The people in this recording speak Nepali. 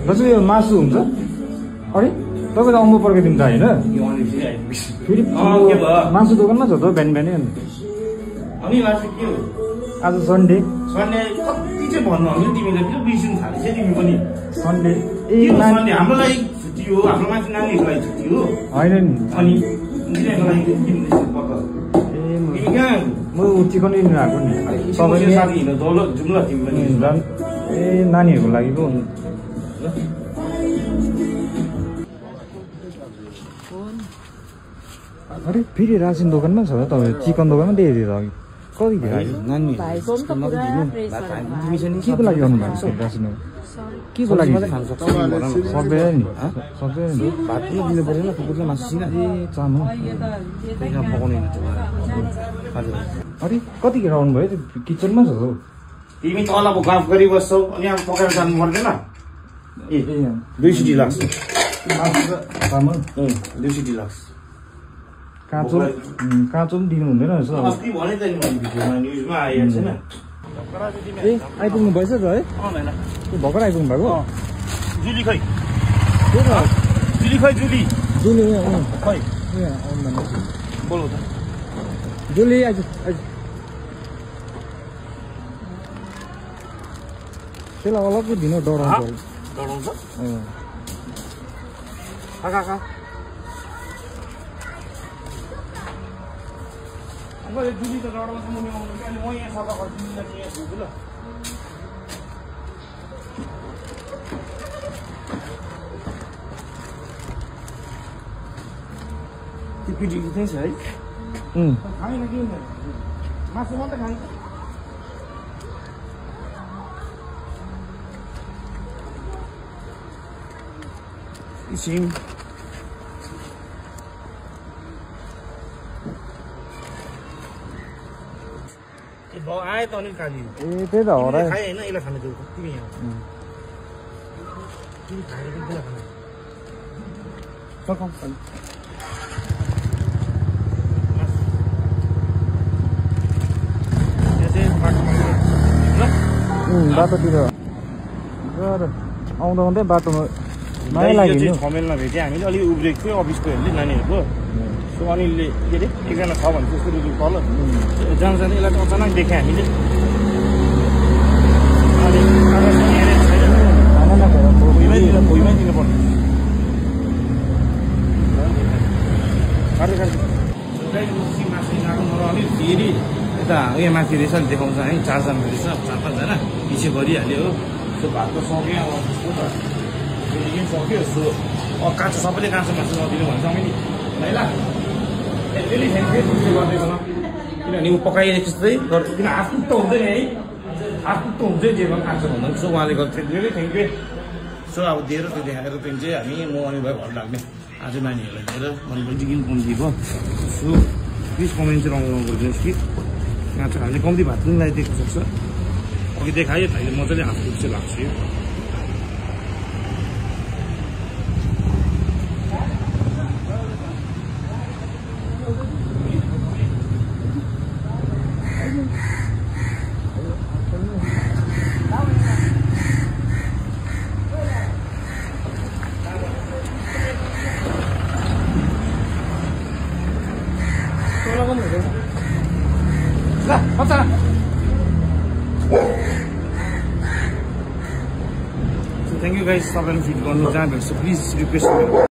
दाजु यो मासु हुन्छ अरे तपाईँ त अम्बो पर्खाइदिनु त होइन फेरि मासु दोकानमा छ त बिहान बिहानै अनि आज के हो आज सन्डे सन्डे कति चाहिँ भन्नु हामी तिमीले किन बिर्सिनु थालेछ तिमी पनि सन्डे सन्डे हाम्रो लागि छुट्टी हो हाम्रो मान्छे नानीहरूको लागि छुट्टी हो होइन नि अनि म चिकन लिनु आएको नि तपाईँ साथी हिँड्नु दौलो जुम्ला तिमी पनि ए नानीहरूको लागि पो अरे फेरि रासिन दोकानमा छ त तपाईँ चिकन दोकानमा देखेको थियो अघि कति नानी के को लागि आउनु भएको छ रासिन के को लागि सक्दैन नि सक्दैन नि भात पनि दिनु परेन कुकुरले मासु सिना ए चामल पकाउने अरे कतिखेर आउनुभयो त्यो किचनमा छ हौ तिमी तल अब गफ गरिबस्छौ अनि अब पकाएर जानु पर्दैन ए 2 सिटी लाग्छ चामल 2 सिटी लाग्छ काँचो पनि दिनु हुँदैन रहेछ अस्ति भने त नि भिडियोमा न्युजमा आइएको छैन ए आइपुग्नु भएछ त है भर्खर आइपुग्नु भएको जुली खै जुली खै जुली जुली खै बोल्नु त जुली आइज त्यसलाई अलग्गै दिनु डराउँछ डराउँछ जुली त डराउँछ मुनि आउनु अनि म यहाँ सफा गर्छु यहाँ पुग्छु ल त्यो पिटी त्यही छ है खाएन के हुन्छ मासु मात्रै खान्छ एकछिन आयो त अलिक खाली ए त्यही त हो र खाए होइन यसलाई खानु देऊ तिमी यहाँ तिमी खाएर पनि त्यसलाई खानु सकाउ बाटोतिर आउँदा आउँदै बाटोमा माया लाग्यो खमेलमा भेट्यो हामीले अलिक उब्रेको थियो अफिसको हेर्ने नानीहरूको सो अनिलले के अरे एकजना छ भने त्यसको रुजु तल जाँदा जाँदै यसलाई अचानक देख्यो हामीले भुइँमै दिनुपर्ने अलिक फेरि यता उयो माथि रहेछ देखाउँछ है 4 जना रहेछ 4-5 जना पछि गरिहाल्यो हो त्यो भातको सक्यो अब त्यस्तो त सक्यो सो काँचो सबैले काँचो मासु नदिनु भन्छ मैले ल यसले गरिदिएको किनभने ऊ पकाइरहेको जस्तै किन आफ्नो त हुँदैन है आफ्नो त हुन्छ जे भए काँचो भन्दा सो उहाँले गर्थ्यो धेरै थ्याङ्क यू सो अब दिएर त्यो देखाएर चाहिँ हामी म अनि भयो घर लाग्ने आज नानीहरूलाई दिएर मैले चिकन कम्ती भयो सो प्लिज कमेन्ट चाहिँ रमाउनु गरिदिनुहोस् कि काँचो हामीले कम्ती भात पनि लगाइदिएको सक्छ अघि देखायो त अहिले मजाले आफ्नो चाहिँ लाग्छ यो Thank you guys, stop and feed. Please request me.